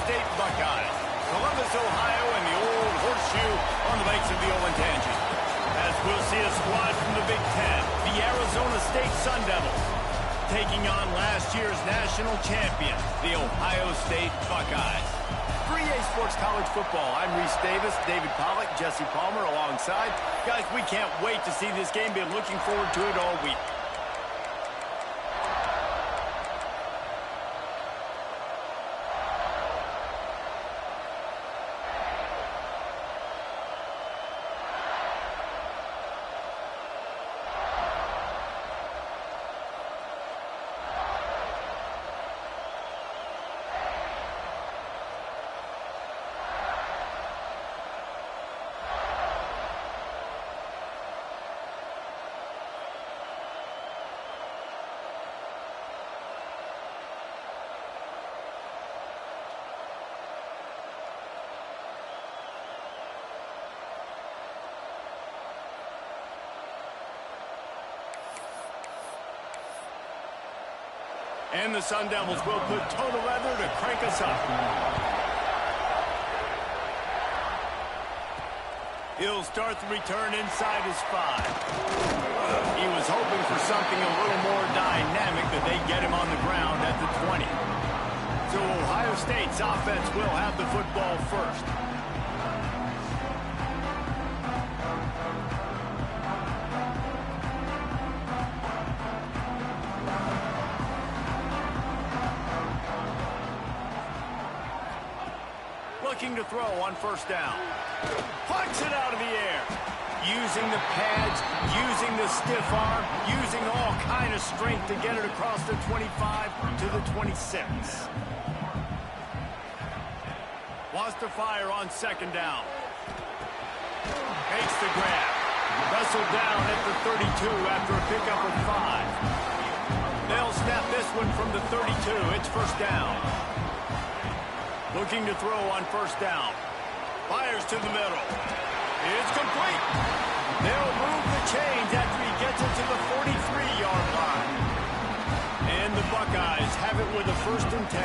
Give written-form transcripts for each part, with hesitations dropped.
State Buckeyes. Columbus, Ohio, and the old horseshoe on the banks of the Olentangy. As we'll see a squad from the Big Ten, the Arizona State Sun Devils, taking on last year's national champion, the Ohio State Buckeyes. 3A Sports College Football. I'm Reese Davis, David Pollack, Jesse Palmer alongside. Guys, we can't wait to see this game. Been looking forward to it all week. And the Sun Devils will put total leather to crank us up. He'll start the return inside his 5. He was hoping for something a little more dynamic, but they get him on the ground at the 20. So Ohio State's offense will have the football first. Looking to throw on first down. Plucks it out of the air. Using the pads, using the stiff arm, using all kind of strength to get it across the 25 to the 26. Wants to fire on second down. Makes the grab. Wrestled down at the 32 after a pickup of 5. They'll snap this one from the 32. It's first down. Looking to throw on first down. Fires to the middle. It's complete. They'll move the chains after he gets it to the 43-yard line. And the Buckeyes have it with a 1st and 10.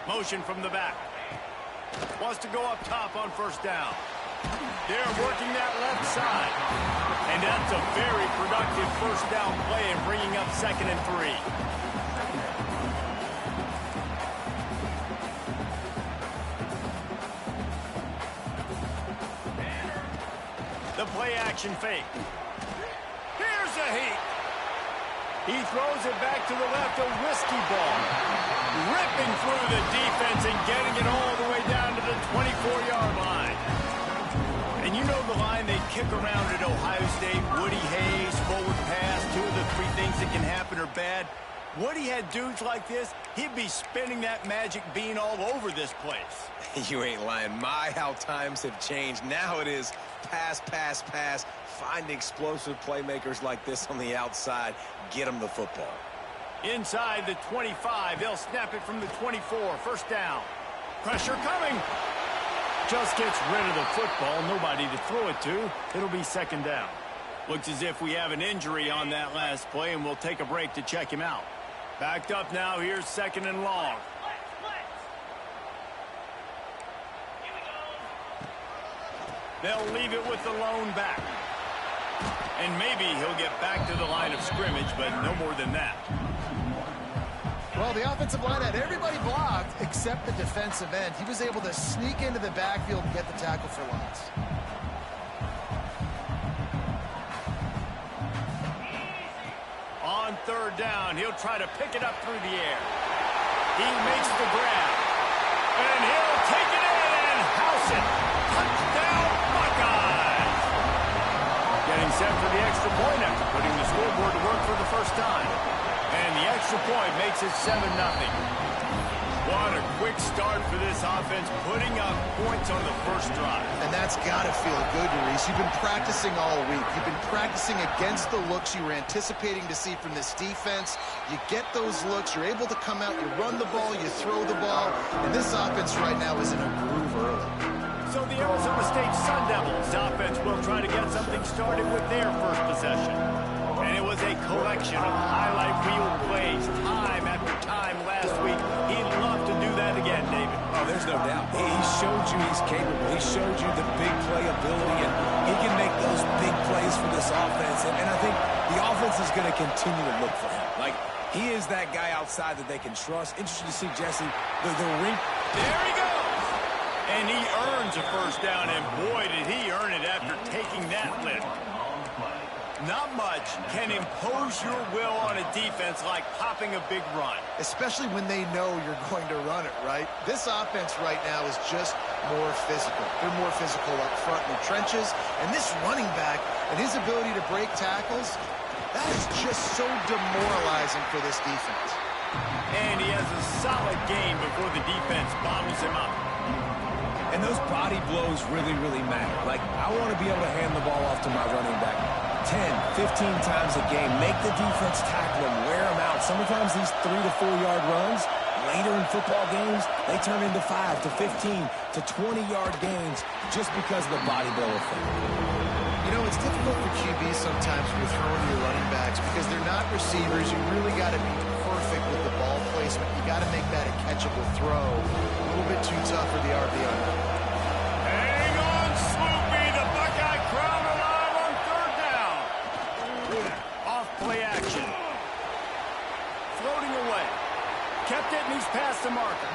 Motion from the back. Wants to go up top on first down. They're working that left side. And that's a very productive first down play and bringing up 2nd and 3. The play action fake. Here's a heat. He throws it back to the left, a risky ball. Ripping through the defense and getting it all the way down to the 24-yard line. And you know the line they kick around at Ohio State. Woody Hayes, forward pass, 2 of the 3 things that can happen are bad. Woody had dudes like this, he'd be spinning that magic bean all over this place. You ain't lying. My, how times have changed. Now it is pass, pass, pass. Find explosive playmakers like this on the outside. Get them the football. Inside the 25, they'll snap it from the 24. First down. Pressure coming. Just gets rid of the football. Nobody to throw it to. It'll be 2nd down. Looks as if we have an injury on that last play, and we'll take a break to check him out. Backed up now. Here's 2nd and long. They'll leave it with the lone back. And maybe he'll get back to the line of scrimmage, but no more than that. Well, the offensive line had everybody blocked except the defensive end. He was able to sneak into the backfield and get the tackle for loss. On 3rd down, he'll try to pick it up through the air. He makes the grab. And he'll take it in and house it. Touchdown, Buckeyes! Getting set for the extra point after putting the scoreboard to work for the first time. And the extra point makes it 7-0. What a quick start for this offense, putting up points on the first drive. And that's got to feel good, Reese. You've been practicing all week. You've been practicing against the looks you were anticipating to see from this defense. You get those looks, you're able to come out, you run the ball, you throw the ball. And this offense right now is in a groove early. So the Arizona State Sun Devils offense will try to get something started with their first possession. And it was a collection of highlight reel plays time after time last week. He'd love to do that again, David. Oh, there's no doubt. He showed you he's capable. He showed you the big play ability, and he can make those big plays for this offense. And I think the offense is going to continue to look for him. Like, he is that guy outside that they can trust. Interesting to see, Jesse, the ring. There he goes! And he earns a first down, and boy, did he earn it after taking that lift. Not much can impose your will on a defense like popping a big run. Especially when they know you're going to run it, right? This offense right now is just more physical. They're more physical up front in the trenches. And this running back and his ability to break tackles, that is just so demoralizing for this defense. And he has a solid game before the defense bottles him up. And those body blows really, really matter. Like, I want to be able to hand the ball off to my running back 10, 15 times a game. Make the defense tackle him, wear him out. Sometimes these 3 to 4 yard runs, later in football games, they turn into 5 to 15 to 20 yard gains just because of the body blow effect. You know, it's difficult for QBs sometimes when you're throwing your running backs because they're not receivers. You really got to be perfect with the ball placement. You got to make that a catchable throw. A little bit too tough for the RB on that. Hang on, Sloopy. The Buckeye crowd alive on third down. Off play action. Floating away. Kept it, and he's past the marker.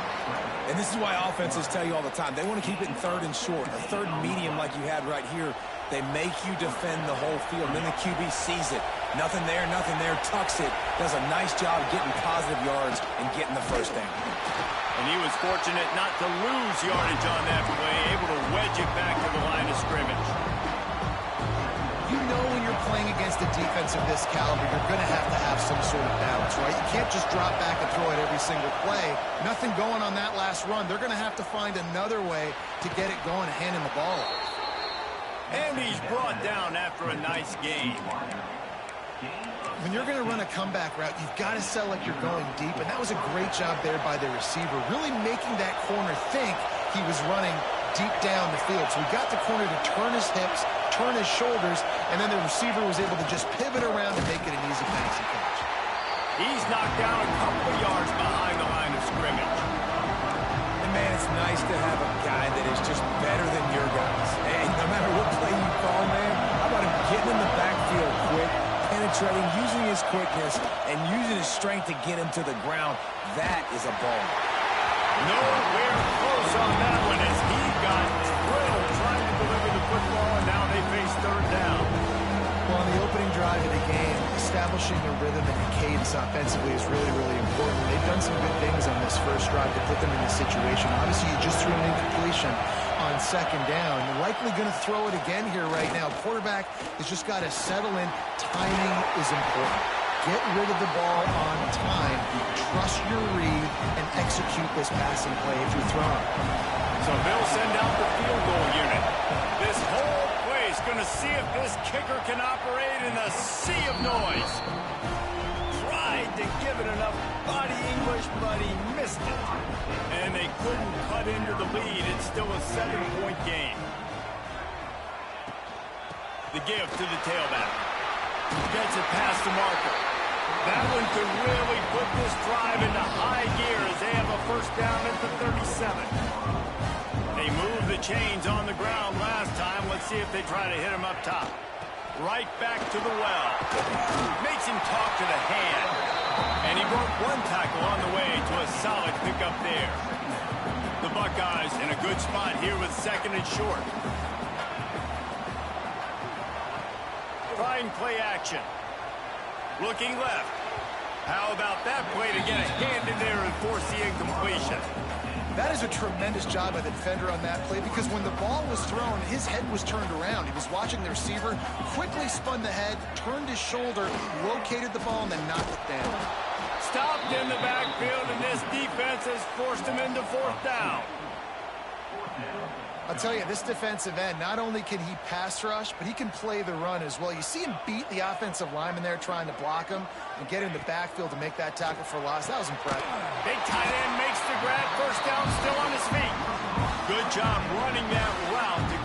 And this is why offenses tell you all the time, they want to keep it in third and short, or third and medium like you had right here. They make you defend the whole field, and then the QB sees it. Nothing there, tucks it, does a nice job getting positive yards and getting the first down. And he was fortunate not to lose yardage on that play, able to wedge it back to the line of scrimmage. You know when you're playing against a defense of this caliber, you're going to have some sort of balance, right? You can't just drop back and throw it every single play. Nothing going on that last run. They're going to have to find another way to get it going and hand him the ball off. And he's brought down after a nice game. When you're going to run a comeback route, you've got to sell like you're going deep, and that was a great job there by the receiver, really making that corner think he was running deep down the field. So we got the corner to turn his hips, turn his shoulders, and then the receiver was able to just pivot around and make it an easy passing catch. He's knocked down a couple of yards behind the line of scrimmage. And man, it's nice to have a guy that is just better than your guys. And no matter what play you call, man, how about him getting in the backfield quick, penetrating, using his quickness, and using his strength to get him to the ground. That is a ball. Nowhere close on that one as he got drilled trying to deliver the football, and now they face third down. Well, on the opening drive of the game, establishing a rhythm and a cadence offensively is really, really important. They've done some good things on this first drive to put them in this situation. Obviously, you just threw an incompletion on second down. You're likely going to throw it again here right now. Quarterback has just got to settle in. Timing is important. Get rid of the ball on time. Trust your read and execute this passing play if you're throwing. So they'll send out the field goal unit. This whole play is going to see if this kicker can operate in a sea of noise. Tried to give it enough body English, but he missed it. And they couldn't cut into the lead. It's still a 7-point game. The give to the tailback. Gets it past the marker. That one could really put this drive into high gear as they have a first down at the 37. They moved the chains on the ground last time. Let's see if they try to hit him up top. Right back to the well. Makes him talk to the hand. And he broke one tackle on the way to a solid pickup there. The Buckeyes in a good spot here with second and short. Trying play action. Looking left. How about that play to get a hand in there and force the incompletion? That is a tremendous job by the defender on that play because when the ball was thrown, his head was turned around. He was watching the receiver, quickly spun the head, turned his shoulder, located the ball, and then knocked it down. Stopped in the backfield, and this defense has forced him into fourth down. I'll tell you, this defensive end, not only can he pass rush, but he can play the run as well. You see him beat the offensive lineman there trying to block him and get in the backfield to make that tackle for loss. That was impressive. Big tight end makes the grab. First down, still on his feet. Good job running that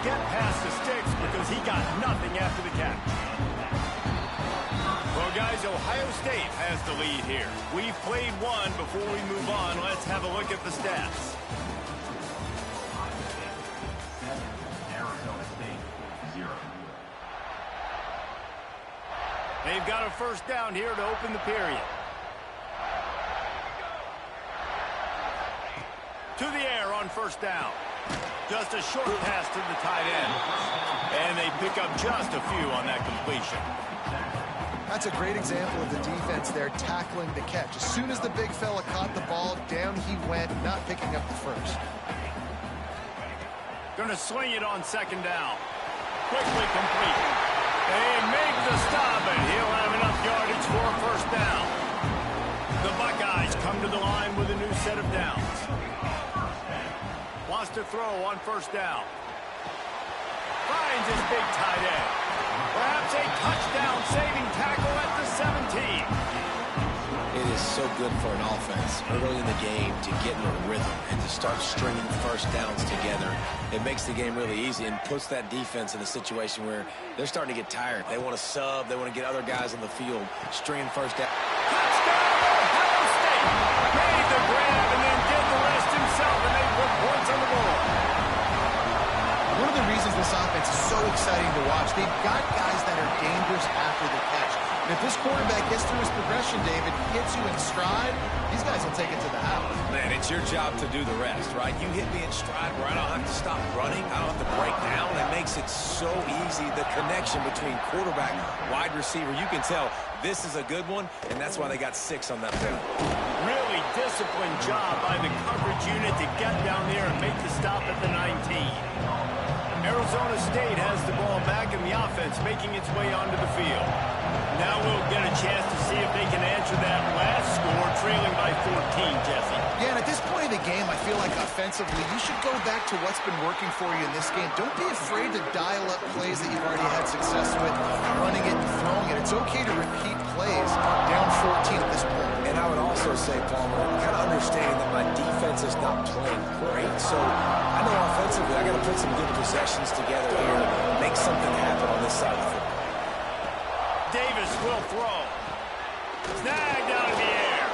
get past the sticks because he got nothing after the catch. Well, guys, Ohio State has the lead here. We've played one. Before we move on, let's have a look at the stats. They've got a first down here to open the period. To the air on first down. Just a short pass to the tight end. And they pick up just a few on that completion. That's a great example of the defense there tackling the catch. As soon as the big fella caught the ball, down he went, not picking up the first. Going to sling it on second down. Quickly complete. They make the stop, and he'll have enough yardage for a first down. The Buckeyes come to the line with a new set of downs. Wants to throw on first down. Finds his big tight end. Perhaps a touchdown-saving tackle at the 17. It is so good for an offense early in the game to get in a rhythm and to start stringing first downs together. It makes the game really easy and puts that defense in a situation where they're starting to get tired. They want to sub. They want to get other guys on the field, stringing first down. Touchdown, Ohio State! Made the grab and then did the rest himself, and they put points on the board. One of the reasons this offense is so exciting to watch, they've got guys that are dangerous after the catch. And if this quarterback gets through his progression, David, hits you in stride, these guys will take it to the house. Man, it's your job to do the rest, right? You hit me in stride where I don't have to stop running. I don't have to break down. It makes it so easy. The connection between quarterback, wide receiver, you can tell this is a good one, and that's why they got 6 on that play. Really disciplined job by the coverage unit to get down there and make the stop at the 19. Arizona State has the ball back and the offense making its way onto the field. Now we'll get a chance to see if they can answer that last score, trailing by 14, Jesse. Yeah, and at this point of the game, I feel like offensively, you should go back to what's been working for you in this game. Don't be afraid to dial up plays that you've already had success with, running it and throwing it. It's okay to repeat plays down 14 at this point. And I would also say, Palmer, kind of understanding that my defense is not playing great. So I know offensively I got to put some good possessions together here, make something happen on this side of the football. Davis will throw. Snagged out of the air.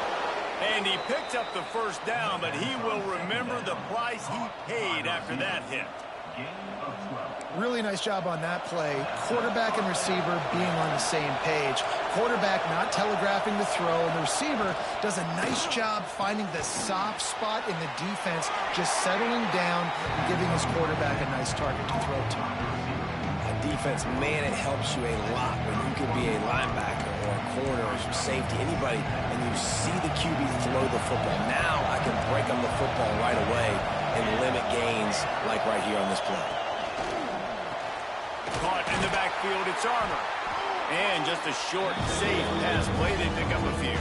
And he picked up the first down, but he will remember the price he paid after that hit. Really nice job on that play. Quarterback and receiver being on the same page. Quarterback not telegraphing the throw, and the receiver does a nice job finding the soft spot in the defense, just settling down and giving his quarterback a nice target to throw to. Defense, man, it helps you a lot when you can be a linebacker or a corner or some safety, anybody, and you see the QB throw the football. Now I can break on the football right away and limit gains like right here on this play. Caught in the backfield, it's Armour. And just a short, safe pass play, they pick up a few.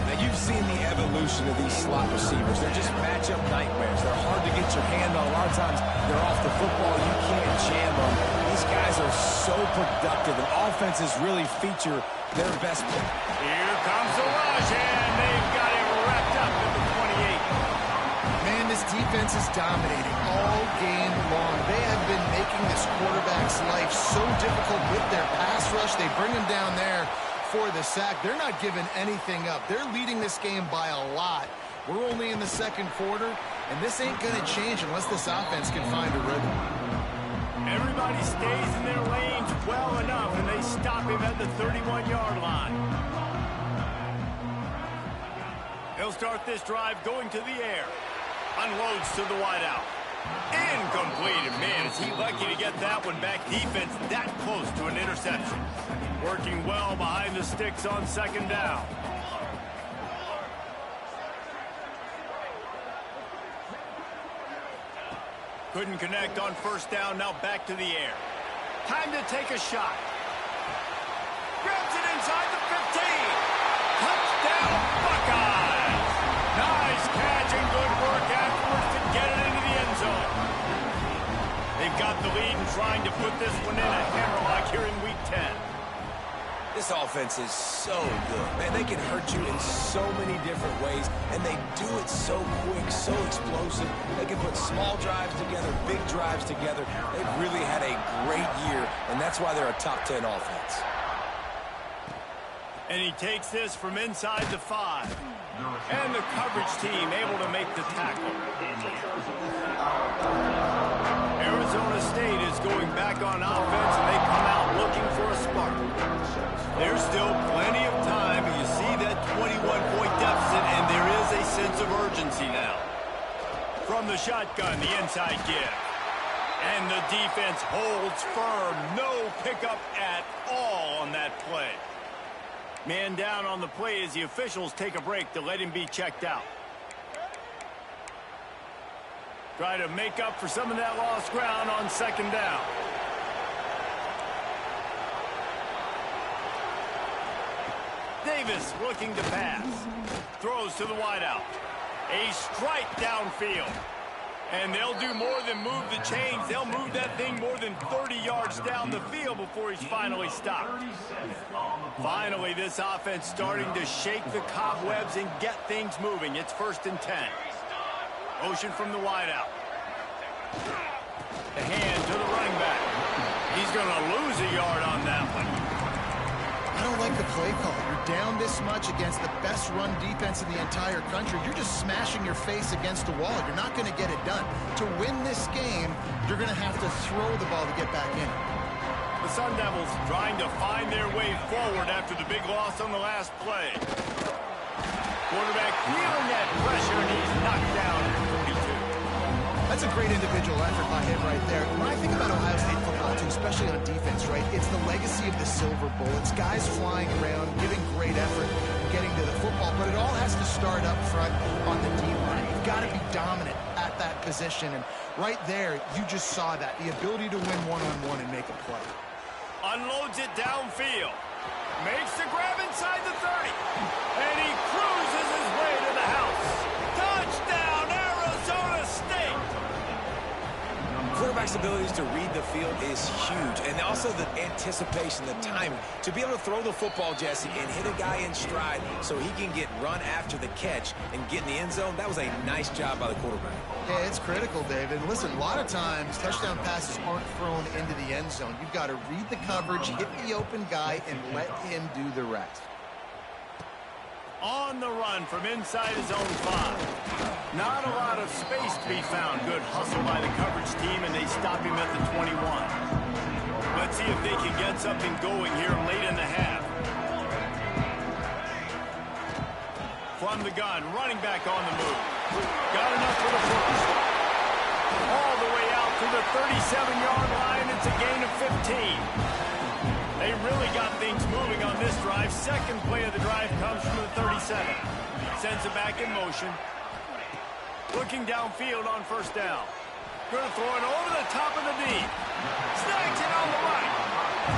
Now, you've seen the evolution of these slot receivers. They're just matchup nightmares. They're hard to get your hand on. A lot of times, they're off the football. You can't jam them. These guys are so productive, and offenses really feature their best play. Here comes the rush, and they've got him wrapped up at the 28. Man, this defense is dominating all game long. They have been making this quarterback's life so difficult with their pass rush. They bring him down there for the sack. They're not giving anything up. They're leading this game by a lot. We're only in the second quarter, and this ain't going to change unless this offense can find a rhythm. Everybody stays in their lanes well enough, and they stop him at the 31-yard line. He'll start this drive going to the air. Unloads to the wideout. Incomplete. And man, is he lucky to get that one back. Defense that close to an interception. Working well behind the sticks on second down. Couldn't connect on first down. Now back to the air. Time to take a shot. Grabs it inside the 15. Touchdown, Buckeyes. Nice catch and good work afterwards to get it into the end zone. They've got the lead and trying to put this one in a hammerlock here in week 10. This offense is so good. Man, they can hurt you in so many different ways, and they do it so quick, so explosive. They can put small drives together, big drives together. They've really had a great year, and that's why they're a top 10 offense. And he takes this from inside the 5. And the coverage team able to make the tackle. Arizona State is going back on offense, and they come out looking for a spark. There's still plenty of time, and you see that 21-point deficit, and there is a sense of urgency now. From the shotgun, the inside give. And the defense holds firm. No pickup at all on that play. Man down on the play as the officials take a break to let him be checked out. Try to make up for some of that lost ground on second down. Davis looking to pass. Throws to the wideout. A strike downfield. And they'll do more than move the chains. They'll move that thing more than 30 yards down the field before he's finally stopped. Finally, this offense starting to shake the cobwebs and get things moving. It's 1st and 10. Motion from the wideout. The hand to the running back. He's going to lose a yard on that one. I don't like the play call. You're down this much against the best run defense in the entire country. You're just smashing your face against the wall. You're not going to get it done. To win this game, you're going to have to throw the ball to get back in. The Sun Devils trying to find their way forward after the big loss on the last play. Quarterback feeling that pressure, and he's knocked down at 42. That's a great individual effort by him right there. When I think about Ohio State football, too, especially on defense, right, it's the legacy of the Silver Bullets, guys flying around, giving great effort, and getting to the football, but it all has to start up front on the D-line. You've got to be dominant at that position, and right there, you just saw that, the ability to win one-on-one and make a play. Unloads it downfield. Makes the grab inside the 30. And he cruises his way to the house. Touchdown, Arizona State! Quarterback's abilities to read the field is huge, and also the anticipation, the timing. To be able to throw the football, Jesse, and hit a guy in stride so he can get run after the catch and get in the end zone, that was a nice job by the quarterback. Yeah, it's critical, David. Listen, a lot of times touchdown passes aren't thrown into the end zone. You've got to read the coverage, hit the open guy, and let him do the rest. On the run from inside his own 5. Not a lot of space to be found. Good hustle by the coverage team, and they stop him at the 21. Let's see if they can get something going here late in the half. From the gun, running back on the move. Got enough for the first. All the way out to the 37-yard line. It's a gain of 15. They really got things moving on this drive. Second play of the drive comes from the 37. Sends it back in motion. Looking downfield on first down. Going to throw it over the top of the knee. Snags it on the right.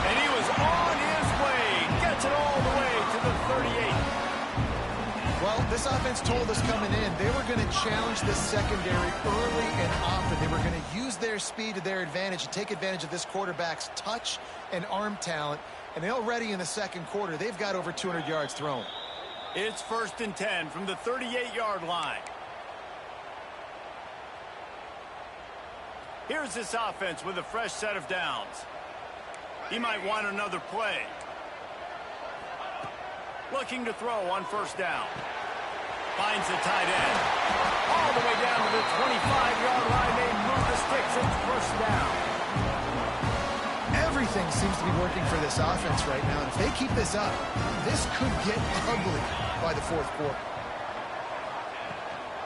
And he was on his way. Gets it all the way to the 38. Well, this offense told us coming in they were going to challenge this secondary early and often. They were going to use their speed to their advantage and take advantage of this quarterback's touch and arm talent. And already in the second quarter, they've got over 200 yards thrown. It's 1st and 10 from the 38-yard line. Here's this offense with a fresh set of downs. He might want another play. Looking to throw on first down. Finds the tight end. All the way down to the 25-yard line. They move the sticks. It's first down. Everything seems to be working for this offense right now. And if they keep this up, this could get ugly by the fourth quarter.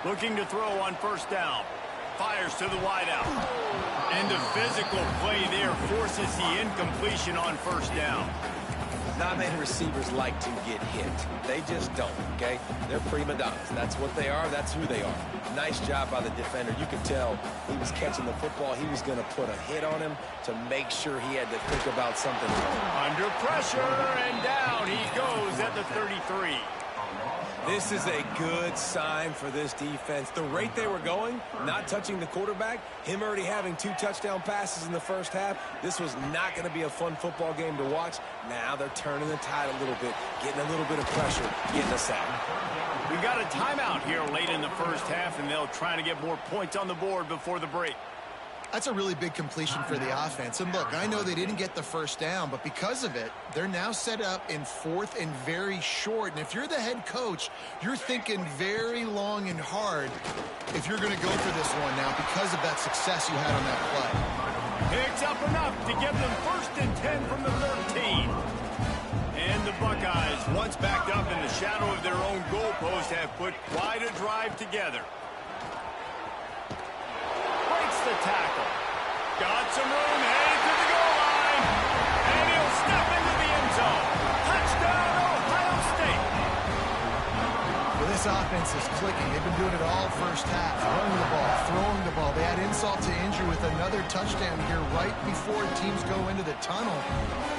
Looking to throw on first down. Fires to the wideout. And the physical play there forces the incompletion on first down. Not many receivers like to get hit. They just don't, okay? They're prima donnas. That's what they are. That's who they are. Nice job by the defender. You could tell he was catching the football. He was going to put a hit on him to make sure he had to think about something. Under pressure, and down he goes at the 33. This is a good sign for this defense. The rate they were going, not touching the quarterback, him already having 2 touchdown passes in the first half, this was not going to be a fun football game to watch. Now they're turning the tide a little bit, getting a little bit of pressure, getting a sack. We got a timeout here late in the first half, and they'll try to get more points on the board before the break. That's a really big completion for the offense. And look, I know they didn't get the first down, but because of it, they're now set up in 4th and very short. And if you're the head coach, you're thinking very long and hard if you're going to go for this one now because of that success you had on that play. Picks up enough to give them 1st and 10 from the 13. And the Buckeyes, once backed up in the shadow of their own goalpost, have put quite a drive together. The tackle. Got some room, headed to the goal line. And he'll step into the end zone. Touchdown, Ohio State. Well, this offense is clicking. They've been doing it all first half. Running the ball, throwing the ball. They add insult to injury with another touchdown here right before teams go into the tunnel.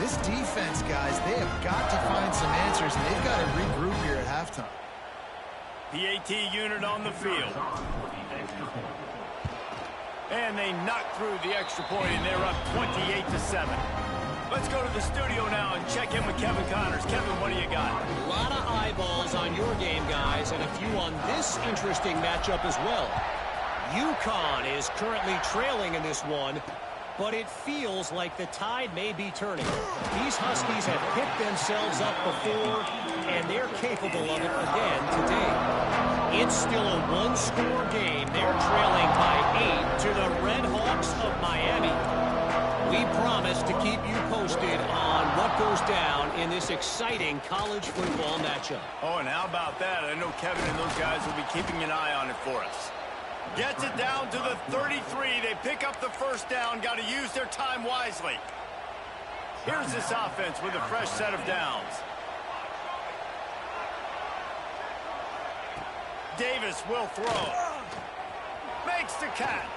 This defense, guys, they have got to find some answers, and they've got to regroup here at halftime. PAT unit on the field. And they knock through the extra point, and they're up 28-7. Let's go to the studio now and check in with Kevin Connors. Kevin, what do you got? A lot of eyeballs on your game, guys, and a few on this interesting matchup as well. UConn is currently trailing in this one, but it feels like the tide may be turning. These Huskies have picked themselves up before, and they're capable of it again today. It's still a one-score game. They're trailing by 8 to the Red Hawks of Miami. We promise to keep you posted on what goes down in this exciting college football matchup. Oh, and how about that? I know Kevin and those guys will be keeping an eye on it for us. Gets it down to the 33. They pick up the first down. Got to use their time wisely. Here's this offense with a fresh set of downs. Davis will throw. Makes the catch.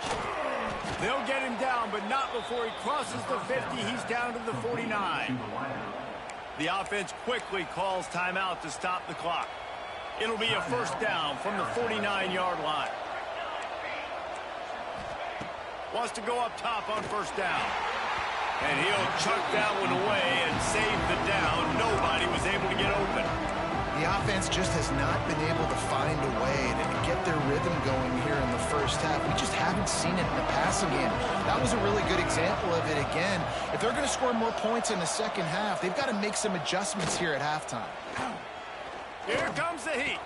They'll get him down, but not before he crosses the 50. He's down to the 49. The offense quickly calls timeout to stop the clock. It'll be a first down from the 49-yard line. Wants to go up top on first down. And he'll chuck that one away and save the down. Nobody was able to get open. The offense just has not been able to find a way to get their rhythm going here in the first half. We just haven't seen it in the passing game. That was a really good example of it again. If they're going to score more points in the second half, they've got to make some adjustments here at halftime. Here comes the heat.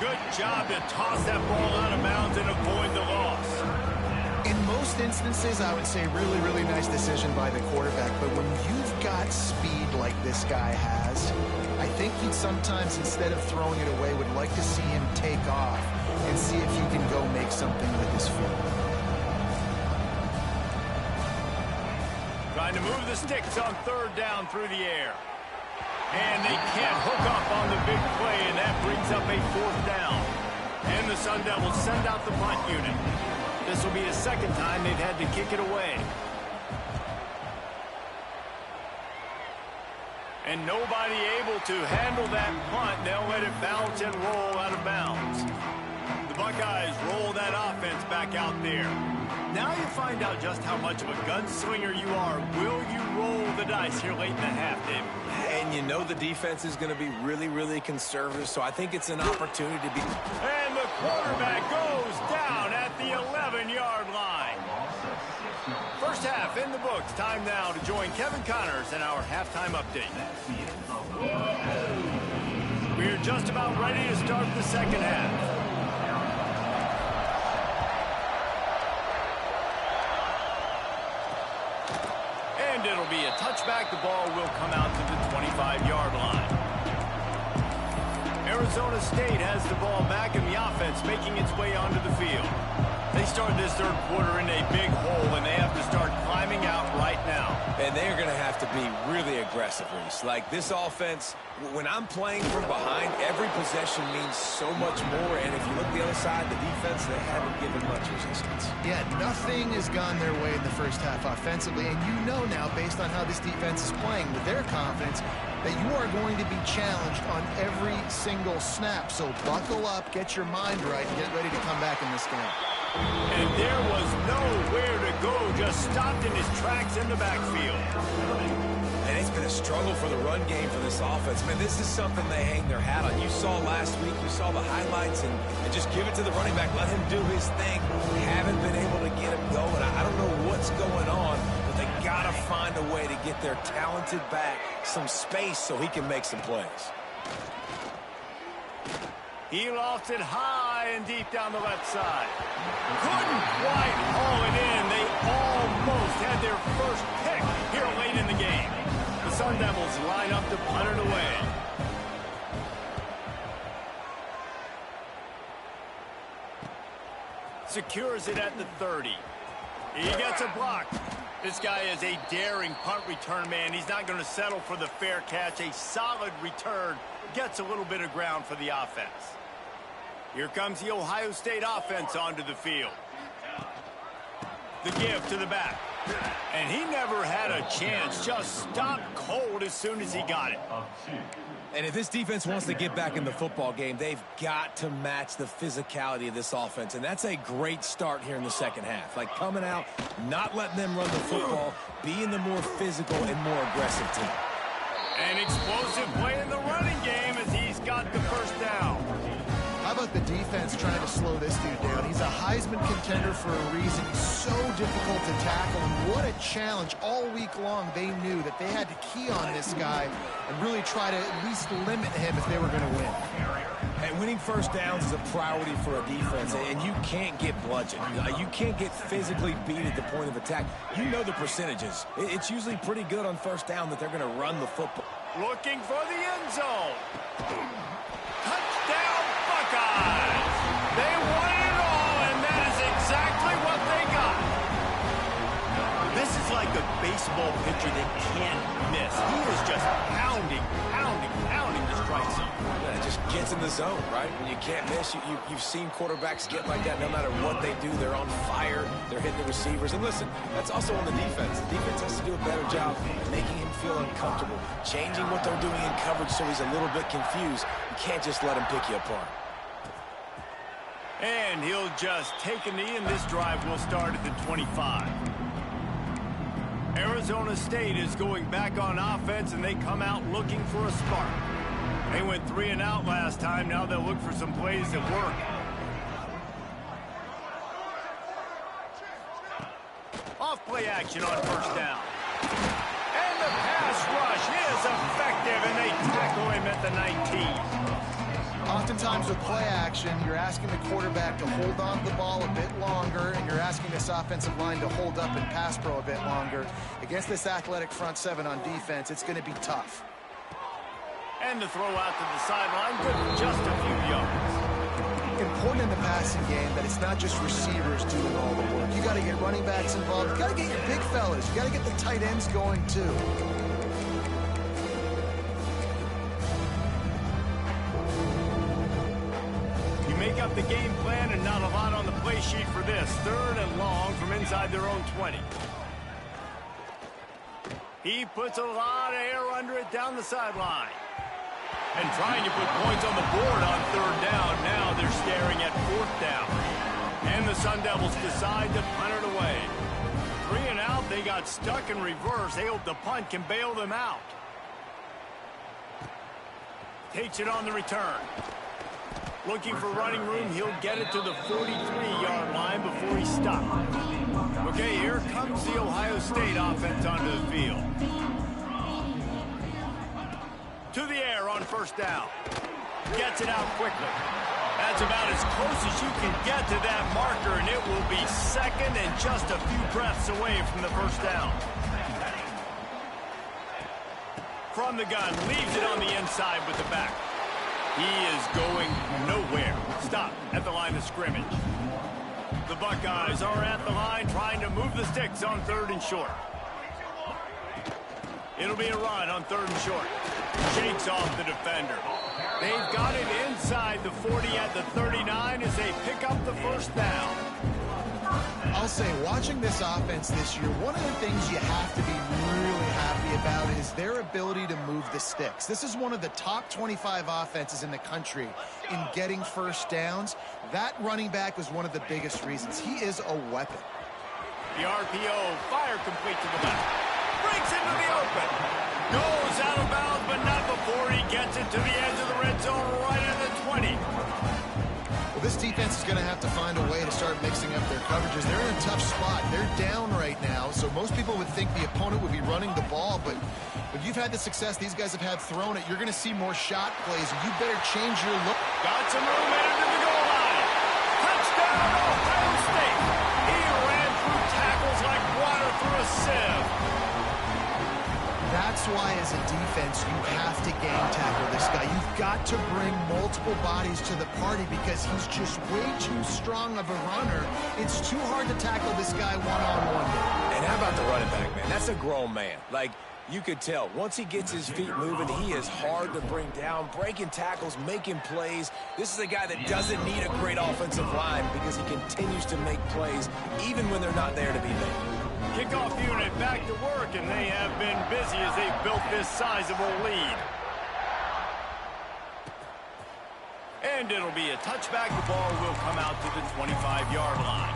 Good job to toss that ball out of bounds and avoid the loss. In most instances, I would say really, really nice decision by the quarterback. But when you've got speed like this guy has, I think he'd sometimes, instead of throwing it away, would like to see him take off and see if he can go make something with his feet. Trying to move the sticks on third down through the air. And they can't hook up on the big play, and that brings up a fourth down. And the Sun Devils send out the punt unit. This will be the second time they've had to kick it away. And nobody able to handle that punt. They'll let it bounce and roll out of bounds. The Buckeyes roll that offense back out there. Now you find out just how much of a gunslinger you are. Will you roll the dice here late in the half, David? And you know the defense is going to be really, really conservative, so I think it's an opportunity to be... And the quarterback goes down at the 11-yard line. First half in the books. Time now to join Kevin Connors in our halftime update. We're just about ready to start the second half. And it'll be a touchback. The ball will come out to the 25-yard line. Arizona State has the ball back, and the offense making its way onto the field. They start this third quarter in a big hole, and they have to start climbing out right now. And they're going to have to be really aggressive, Reese. Like this offense, when I'm playing from behind, every possession means so much more. And if you look the other side, the defense, they haven't given much resistance. Yeah, nothing has gone their way in the first half offensively. And you know now, based on how this defense is playing with their confidence, that you are going to be challenged on every single snap. So buckle up, get your mind right, and get ready to come back in this game. And there was nowhere to go, just stopped in his tracks in the backfield. And it's been a struggle for the run game for this offense. Man, this is something they hang their hat on. You saw last week, you saw the highlights, and just give it to the running back. Let him do his thing. Haven't been able to get him going. I don't know what's going on, but they got to find a way to get their talented back some space so he can make some plays. He lofts it high and deep down the left side. Couldn't quite haul it in. They almost had their first pick here late in the game. The Sun Devils line up to punt it away. Secures it at the 30. He gets a block. This guy is a daring punt return man. He's not going to settle for the fair catch. A solid return. Gets a little bit of ground for the offense. Here comes the Ohio State offense onto the field. The give to the back. And he never had a chance. Just stopped cold as soon as he got it. And if this defense wants to get back in the football game, they've got to match the physicality of this offense. And that's a great start here in the second half. Like coming out, not letting them run the football, being the more physical and more aggressive team. An explosive play in the running game as he's got the first down. How about the defense trying to slow this dude down? He's a Heisman contender for a reason. He's so difficult to tackle, and what a challenge. All week long, they knew that they had to key on this guy and really try to at least limit him if they were going to win. And winning first downs is a priority for a defense, and you can't get bludgeoned. You can't get physically beat at the point of attack. You know the percentages. It's usually pretty good on first down that they're going to run the football. Looking for the end zone. Touchdown, Buckeyes! They won it all, and that is exactly what they got. This is like a baseball pitcher that can't miss. He is just pounding the strike zone. Yeah, it just gets in the zone, right? When you can't miss, you've seen quarterbacks get like that no matter what they do. They're on fire. They're hitting the receivers. And listen, that's also on the defense. The defense has to do a better job making him feel uncomfortable, changing what they're doing in coverage so he's a little bit confused. You can't just let him pick you apart. And he'll just take a knee, and this drive will start at the 25. Arizona State is going back on offense, and they come out looking for a spark. They went 3 and out last time. Now they'll look for some plays that work. Off play action on first down. And the pass rush is effective, and they tackle him at the 19. Oftentimes with play action, you're asking the quarterback to hold on to the ball a bit longer, and you're asking this offensive line to hold up and pass pro a bit longer. Against this athletic front seven on defense, it's going to be tough. And the throw out to the sideline, good for just a few yards. Important in the passing game that it's not just receivers doing all the work. You got to get running backs involved. You got to get your big fellas. You got to get the tight ends going too. Make up the game plan, and not a lot on the play sheet for this. 3rd and long from inside their own 20. He puts a lot of air under it down the sideline. And trying to put points on the board on 3rd down. Now they're staring at 4th down. And the Sun Devils decide to punt it away. 3 and out, they got stuck in reverse. They hope the punt can bail them out. Takes it on the return. Looking for running room, he'll get it to the 43-yard line before he stops. Okay, here comes the Ohio State offense onto the field. To the air on first down. Gets it out quickly. That's about as close as you can get to that marker, and it will be 2nd and just a few breaths away from the first down. From the gun, leaves it on the inside with the back. He is going nowhere. Stop at the line of scrimmage. The Buckeyes are at the line trying to move the sticks on 3rd and short. It'll be a run on 3rd and short. Shakes off the defender. They've got it inside the 40 at the 39 as they pick up the first down. I'll say, watching this offense this year, one of the things you have to be really happy about is their ability to move the sticks. This is one of the top 25 offenses in the country in getting first downs. That running back was one of the biggest reasons. He is a weapon. The RPO, fire complete to the left. Breaks into the open. Goes out of bounds, but not before he gets it to the edge of the red zone right at the 20. Well, this defense is going to have to find a way to start mixing up their coverages. They're in a tough spot. They're down right now, so most people would think the opponent would be running the ball, but when you've had the success these guys have had throwing it, you're going to see more shot plays, and you better change your look. Got some room into the goal line. Touchdown, Ohio State. He ran through tackles like water through a sieve. That's why, as a defense, you have to gang tackle this guy. You've got to bring multiple bodies to the party because he's just way too strong of a runner. It's too hard to tackle this guy one-on-one. And how about the running back, man? That's a grown man. Like, you could tell, once he gets his feet moving, he is hard to bring down, breaking tackles, making plays. This is a guy that doesn't need a great offensive line because he continues to make plays even when they're not there to be made. Kickoff unit back to work, and they have been busy as they've built this sizable lead. And it'll be a touchback. The ball will come out to the 25-yard line.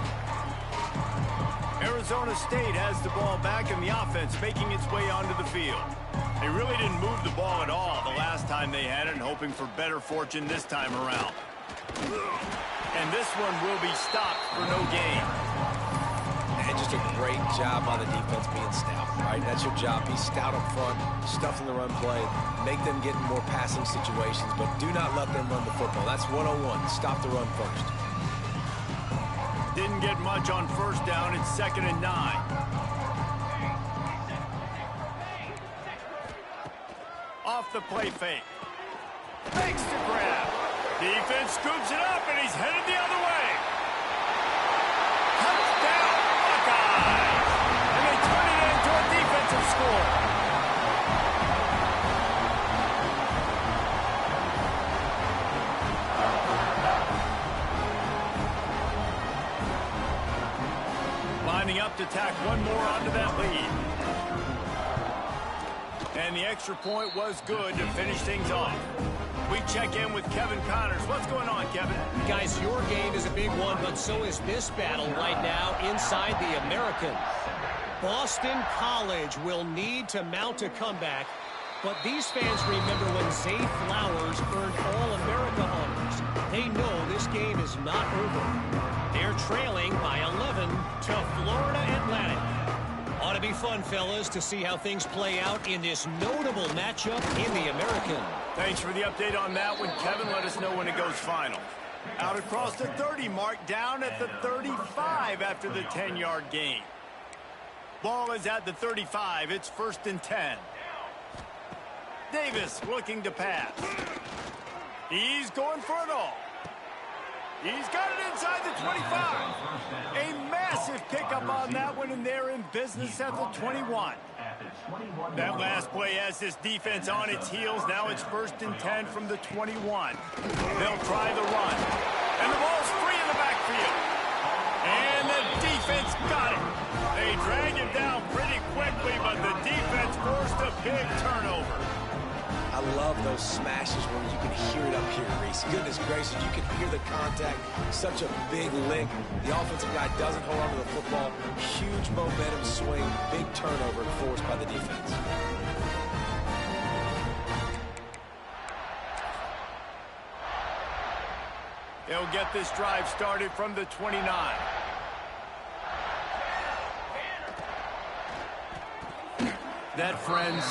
Arizona State has the ball back, and the offense making its way onto the field. They really didn't move the ball at all the last time they had it, hoping for better fortune this time around. And this one will be stopped for no gain. And just a great job by the defense being stout, right? That's your job. Be stout up front, stuffing the run play, make them get in more passing situations, but do not let them run the football. That's 101. Stop the run first. Didn't get much on first down. It's 2nd and 9. Off the play fake. Fakes to grab. Defense scoops it up, and he's headed the other way. Touchdown, Buckeyes! And they turn it into a defensive score. Lining up to tack one more onto that lead. And the extra point was good to finish things off. We check in with Kevin Connors. What's going on, Kevin? Guys, your game is a big one, but so is this battle right now inside the American. Boston College will need to mount a comeback, but these fans remember when Zay Flowers earned All-America honors. They know this game is not over. They're trailing by 11 to Florida Atlantic. Ought to be fun, fellas, to see how things play out in this notable matchup in the American. Thanks for the update on that one, Kevin. Let us know when it goes final. Out across the 30 mark, down at the 35 after the 10-yard gain. Ball is at the 35. It's 1st and 10. Davis looking to pass. He's going for it all. He's got it inside the 25. A massive pickup on that one, and they're in business at the 21. That last play has this defense on its heels. Now it's 1st and 10 from the 21. They'll try the run. And the ball's free in the backfield. And the defense got it. They drag him down pretty quickly, but the defense forced a big turnover. I love those smashes where you can hear it up here, Reese. Goodness gracious, you can hear the contact. Such a big lick. The offensive guy doesn't hold on to the football. Huge momentum swing. Big turnover forced by the defense. They'll get this drive started from the 29. That, friends,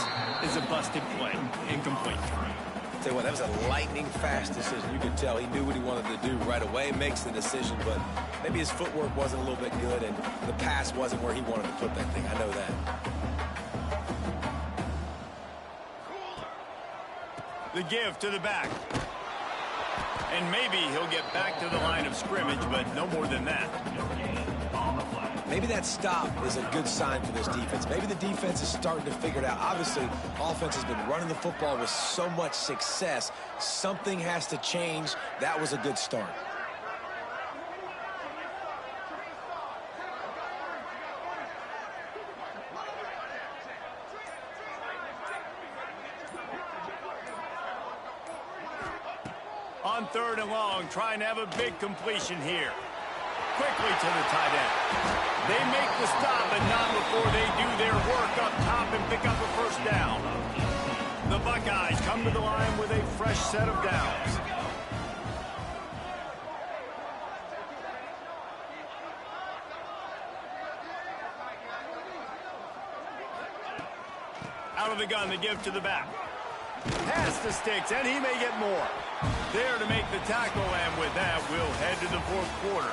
is a busted play. Incomplete. Tell you what, that was a lightning-fast decision. You could tell he knew what he wanted to do right away, makes the decision, but maybe his footwork wasn't a little bit good, and the pass wasn't where he wanted to put that thing. I know that. The give to the back. And maybe he'll get back to the line of scrimmage, but no more than that. maybe that stop is a good sign for this defense. Maybe the defense is starting to figure it out. Obviously, offense has been running the football with so much success. Something has to change. That was a good start. On 3rd and long, trying to have a big completion here. Quickly to the tight end. They make the stop, but not before they do their work up top and pick up a first down. The Buckeyes come to the line with a fresh set of downs. Out of the gun, they give to the back. Pass the sticks, and he may get more. There to make the tackle, and with that, we'll head to the 4th quarter.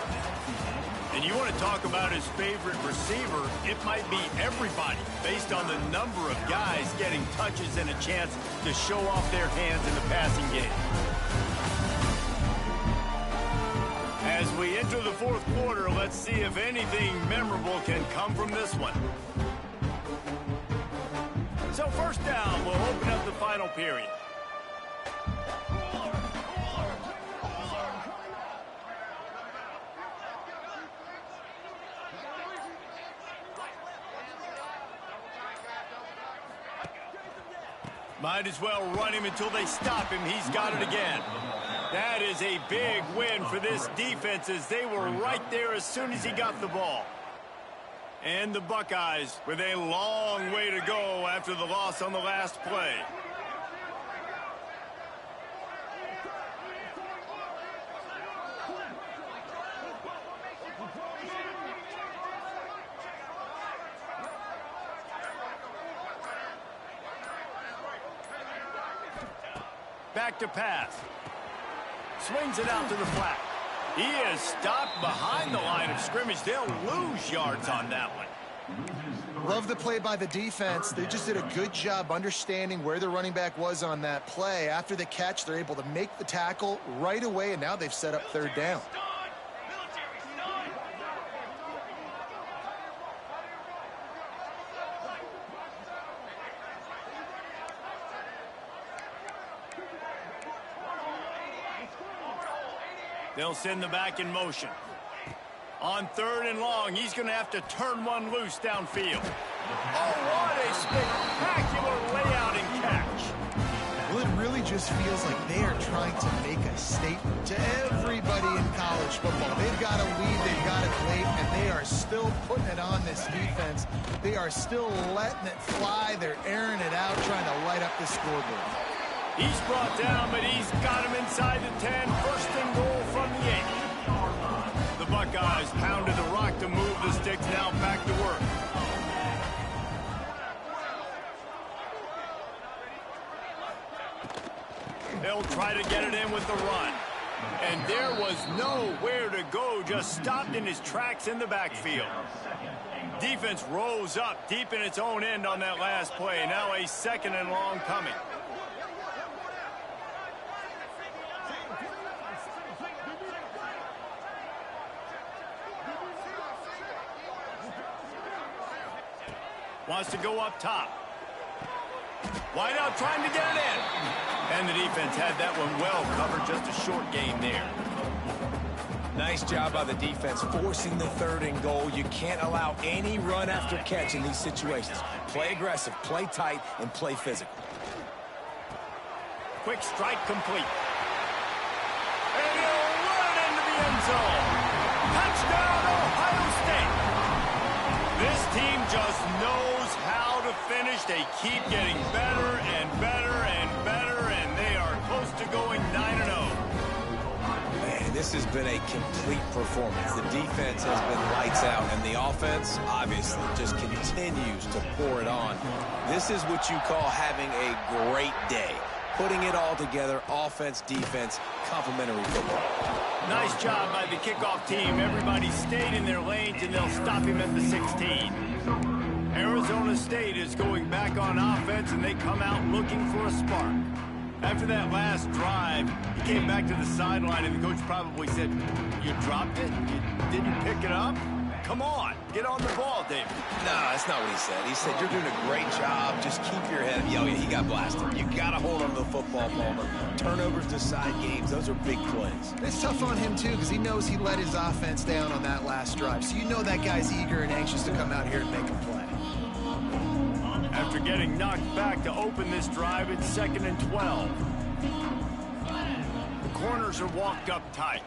And you want to talk about his favorite receiver, it might be everybody, based on the number of guys getting touches and a chance to show off their hands in the passing game. As we enter the 4th quarter, let's see if anything memorable can come from this one. So first down, we'll open up the final period. Might as well run him until they stop him. He's got it again. That is a big win for this defense as they were right there as soon as he got the ball. And the Buckeyes with a long way to go after the loss on the last play. Back to pass. Swings it out to the flat. He is stopped behind the line of scrimmage. They'll lose yards on that one. Love the play by the defense. They just did a good job understanding where the running back was on that play. After the catch, they're able to make the tackle right away, and now they've set up 3rd down. They'll send the back in motion. On 3rd and long, he's going to have to turn one loose downfield. Oh, what a spectacular layout and catch. Well, it really just feels like they are trying to make a statement to everybody in college football. They've got a lead, they've got it late, and they are still putting it on this defense. They are still letting it fly. They're airing it out, trying to light up the scoreboard. He's brought down, but he's got him inside the 10. 1st and goal from the 8. The Buckeyes pounded the rock to move the sticks. Now back to work. They'll try to get it in with the run. And there was nowhere to go, just stopped in his tracks in the backfield. Defense rose up deep in its own end on that last play. Now a 2nd and long coming. Wants to go up top. Wide out trying to get it in. And the defense had that one well covered. Just a short gain there. Nice job by the defense forcing the 3rd and goal. You can't allow any run after catch in these situations. Play aggressive, play tight, and play physical. Quick strike complete. And he'll run it into the end zone. Touchdown, Ohio State. This team just knows how to finish. They keep getting better and better and better, and they are close to going 9-0. Man, this has been a complete performance. The defense has been lights out, and the offense, obviously, just continues to pour it on. This is what you call having a great day. Putting it all together, offense, defense, complementary football. Nice job by the kickoff team. Everybody stayed in their lanes, and they'll stop him at the 16. Arizona State is going back on offense, and they come out looking for a spark. After that last drive, he came back to the sideline, and the coach probably said, "You dropped it? You didn't pick it up?" Come on, get on the ball, David. No, that's not what he said. He said, you're doing a great job. Just keep your head up. Yo, he got blasted. You got to hold on to the football, Palmer. Turnovers decide games. Those are big plays. It's tough on him, too, because he knows he let his offense down on that last drive. So you know that guy's eager and anxious to come out here and make a play. After getting knocked back to open this drive, it's 2nd and 12. The corners are walked up tight.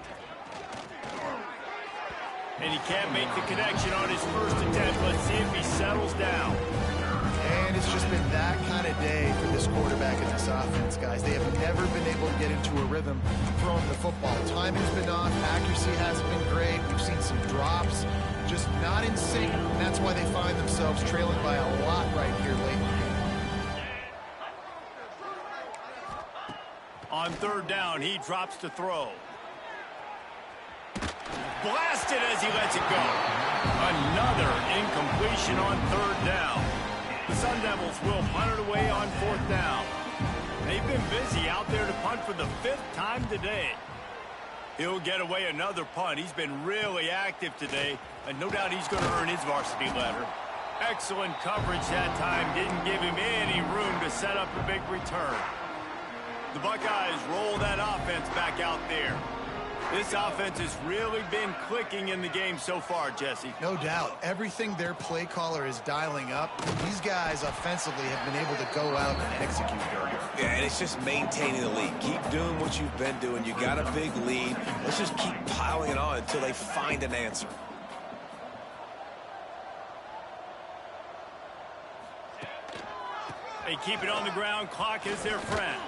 And he can't make the connection on his first attempt. Let's see if he settles down. And it's just been that kind of day for this quarterback and this offense, guys. They have never been able to get into a rhythm throwing the football. Timing's been off. Accuracy hasn't been great. We've seen some drops. Just not in sync. And that's why they find themselves trailing by a lot right here late in the game. On 3rd down, he drops to throw. Blasted as he lets it go. Another incompletion on 3rd down. The Sun Devils will punt it away on 4th down. They've been busy out there to punt for the 5th time today. He'll get away another punt. He's been really active today, and no doubt he's going to earn his varsity letter. Excellent coverage that time. Didn't give him any room to set up a big return. The Buckeyes roll that offense back out there. This offense has really been clicking in the game so far, Jesse. No doubt. Everything their play caller is dialing up, these guys offensively have been able to go out and execute very well. Yeah, and it's just maintaining the lead. Keep doing what you've been doing. You got a big lead. Let's just keep piling it on until they find an answer. They keep it on the ground. Clock is their friend.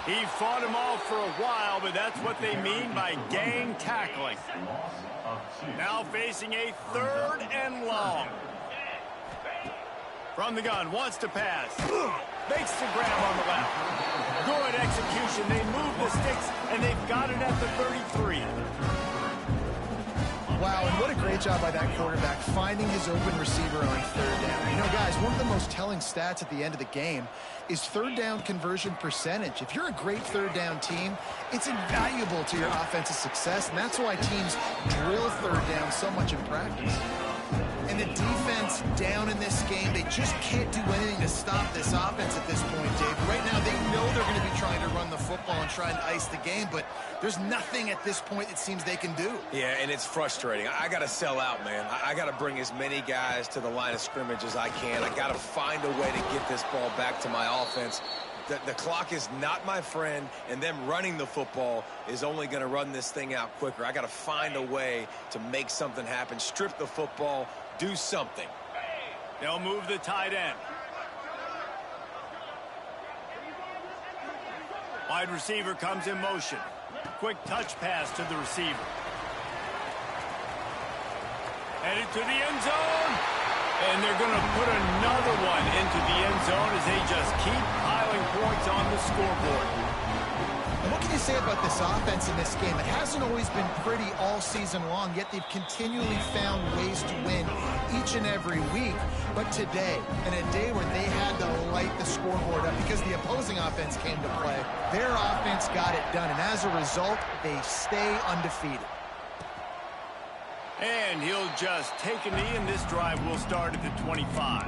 He fought them off for a while, but that's what they mean by gang tackling. Now facing a 3rd and long. From the gun, wants to pass. Makes the grab on the left. Good execution. They move the sticks, and they've got it at the 33. Wow, and what a great job by that quarterback finding his open receiver on 3rd down. You know, guys, one of the most telling stats at the end of the game is 3rd down conversion percentage. If you're a great 3rd down team, it's invaluable to your offensive success, and that's why teams drill 3rd down so much in practice. And the defense down in this game, they just can't do anything to stop this offense at this point, Dave. Right now, they know they're going to be trying to run the football and try and ice the game, but there's nothing at this point it seems they can do. Yeah, and it's frustrating. I got to sell out, man. I got to bring as many guys to the line of scrimmage as I can. I got to find a way to get this ball back to my offense. The clock is not my friend, and them running the football is only going to run this thing out quicker. I got to find a way to make something happen, strip the football, do something. They'll move the tight end. Wide receiver comes in motion. Quick touch pass to the receiver. Headed to the end zone. And they're going to put another one into the end zone as they just keep piling points on the scoreboard. And what can you say about this offense in this game? It hasn't always been pretty all season long, yet they've continually found ways to win each and every week. But today, in a day where they had to light the scoreboard up because the opposing offense came to play, their offense got it done. And as a result, they stay undefeated. And he'll just take a knee, and this drive will start at the 25.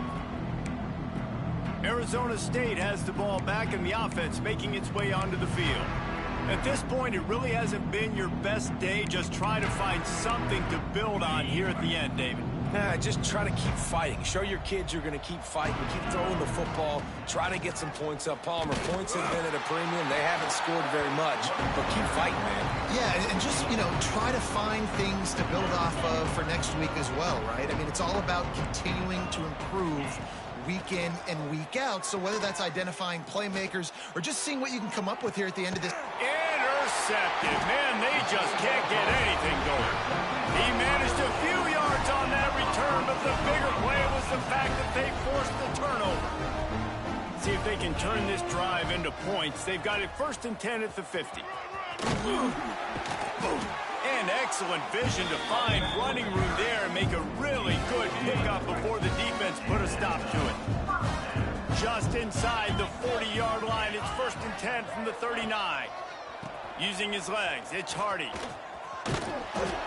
Arizona State has the ball back, and the offense making its way onto the field. At this point, it really hasn't been your best day. Just try to find something to build on here at the end, David. Nah, just try to keep fighting. Show your kids you're going to keep fighting. Keep throwing the football. Try to get some points up. Palmer, points have been at a premium. They haven't scored very much, but keep fighting, man. Yeah, and just, you know, try to find things to build off of for next week as well, right? I mean, it's all about continuing to improve week in and week out. So whether that's identifying playmakers or just seeing what you can come up with here at the end of this. Intercepted. Man, they just can't get anything going. He managed a few yards on that return, but the bigger play was the fact that they forced the turnover. See if they can turn this drive into points. They've got it 1st and 10 at the 50. And excellent vision to find running room there and make a really good pickup before the defense put a stop to it. Just inside the 40-yard line, it's 1st and 10 from the 39. Using his legs, it's Hardy.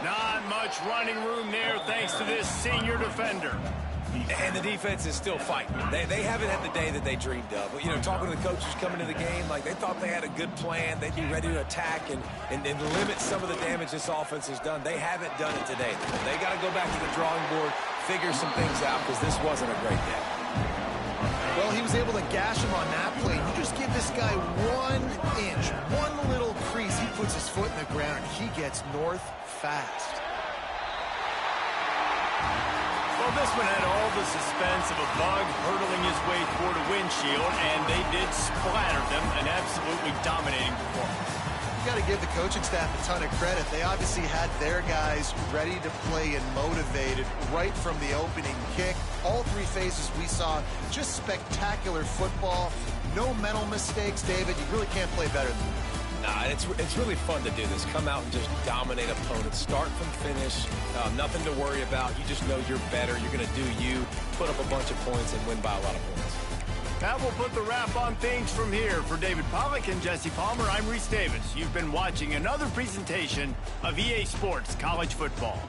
Not much running room there thanks to this senior defender. And the defense is still fighting. They haven't had the day that they dreamed of. You know, talking to the coaches coming to the game, like they thought they had a good plan. They'd be ready to attack and limit some of the damage this offense has done. They haven't done it today. They got to go back to the drawing board, figure some things out because this wasn't a great day. Well, he was able to gash him on that play. You just give this guy 1 inch, one little crease. He puts his foot in the ground, and he gets north fast. Well, this one had all the suspense of a bug hurtling his way toward a windshield, and they did splatter them, an absolutely dominating performance. You got to give the coaching staff a ton of credit. They obviously had their guys ready to play and motivated right from the opening kick. All 3 phases we saw, just spectacular football. No mental mistakes, David. You really can't play better than that. Nah, it's really fun to do this. Come out and just dominate opponents. Start from finish. Nothing to worry about. You just know you're better. You're going to do you, put up a bunch of points, and win by a lot of points. That will put the wrap on things from here. For David Pollack and Jesse Palmer, I'm Reese Davis. You've been watching another presentation of EA Sports College Football.